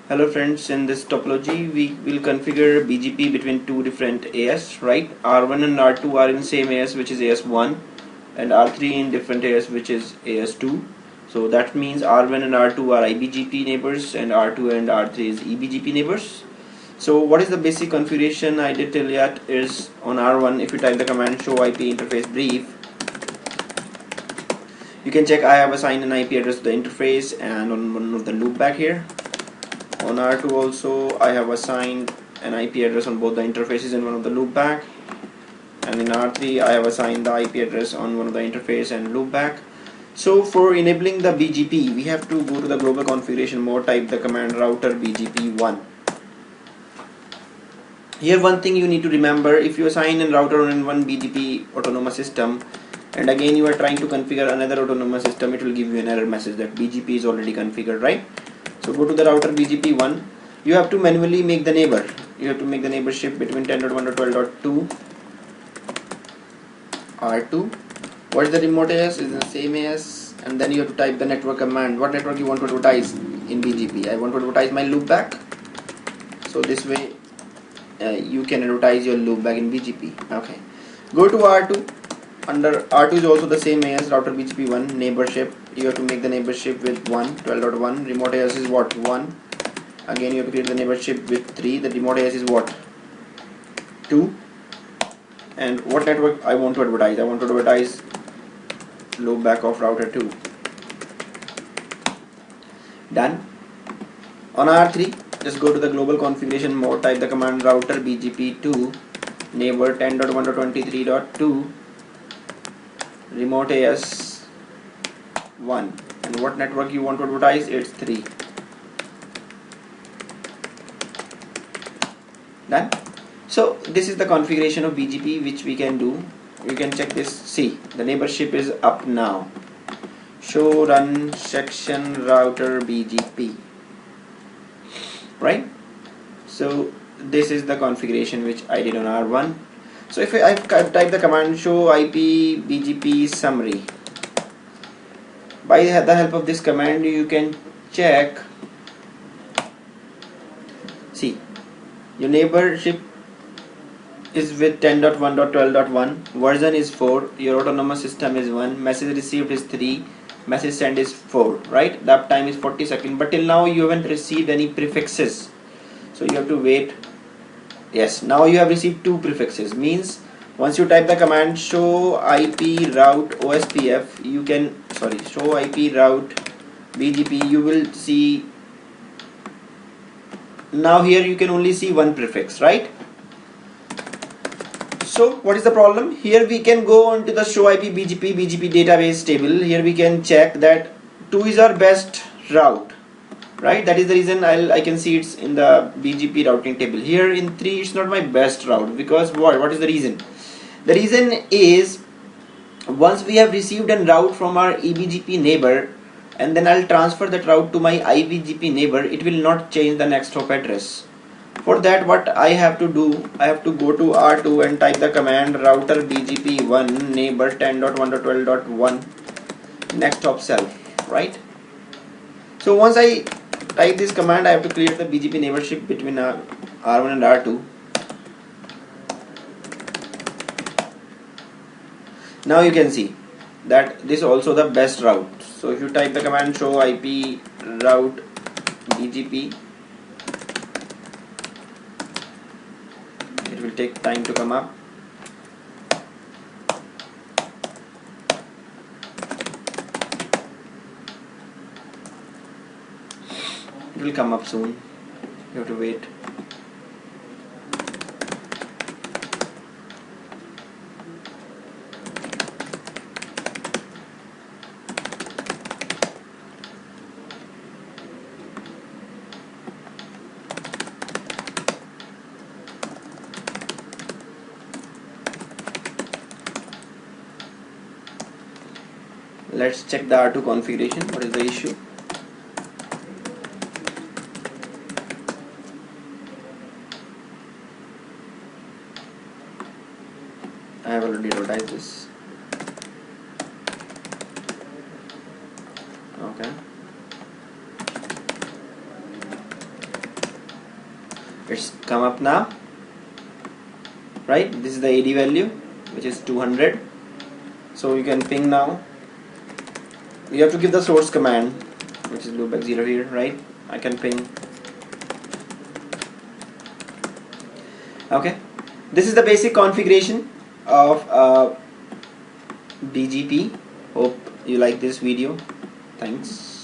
Hello friends, in this topology we will configure BGP between two different AS, right? R1 and R2 are in same AS, which is AS1, and R3 in different AS, which is AS2. So that means R1 and R2 are IBGP neighbors and R2 and R3 is EBGP neighbors. So what is the basic configuration I did tell yet is on R1, if you type the command show IP interface brief, you can check I have assigned an IP address to the interface and on one of the loopback here. On R2 also I have assigned an IP address on both the interfaces and one of the loopback, and in R3 I have assigned the IP address on one of the interface and loopback. So for enabling the BGP we have to go to the global configuration mode, type the command router BGP1. Here one thing you need to remember, if you assign a router on one BGP autonomous system and again you are trying to configure another autonomous system, it will give you an error message that BGP is already configured, right? So go to the router BGP1. You have to manually make the neighbor. You have to make the neighborship between 10.1.12.2 R2. What is the remote AS? Is the same AS, and then you have to type the network command. What network you want to advertise in BGP? I want to advertise my loopback. So this way you can advertise your loopback in BGP. Okay. Go to R2. Under R2 is also the same as router BGP1 neighborship. You have to make the neighborship with 12.1. Remote AS is what? 1. Again you have to create the neighborship with 3. The remote AS is what? 2. And what network I want to advertise? I want to advertise loopback of router 2. Done. On R3, just go to the global configuration mode, type the command router BGP2 neighbor 10.1.23.2 remote AS 1, and what network you want to advertise? It's 3. Done. So this is the configuration of BGP which we can do. You can check this. See, the neighborship is up now. Show run section router BGP, right? So this is the configuration which I did on R1. So if I type the command show IP BGP summary, by the help of this command you can check. See, your neighborship is with 10.1.12.1, version is 4, your autonomous system is 1, message received is 3, message sent is 4, right? The uptime is 40 seconds, but till now you haven't received any prefixes, so you have to wait. Yes, now you have received 2 prefixes. Means once you type the command show IP route OSPF, you can show IP route BGP, you will see now here you can only see 1 prefix, right? So what is the problem? Here we can go on to the show IP BGP database table. Here we can check that 2 is our best route, right? That is the reason I can see it's in the BGP routing table. Here in 3 it's not my best route, because what is the reason? The reason is, once we have received a route from our EBGP neighbor and then I'll transfer that route to my IBGP neighbor, it will not change the next hop address. For that, what I have to do, I have to go to R2 and type the command router BGP1 neighbor 10.1.12.1 next hop self, right? So once I type this command, I have to create the BGP neighborship between R1 and R2. Now you can see that this is also the best route. So if you type the command show IP route BGP, it will take time to come up. It will come up soon. You have to wait. Let's check the R2 configuration. What is the issue? I have already advertised this. Okay. It's come up now, right? This is the AD value, which is 200. So you can ping now. You have to give the source command, which is loopback 0 here, right? I can ping. Okay, this is the basic configuration of BGP. Hope you like this video. Thanks.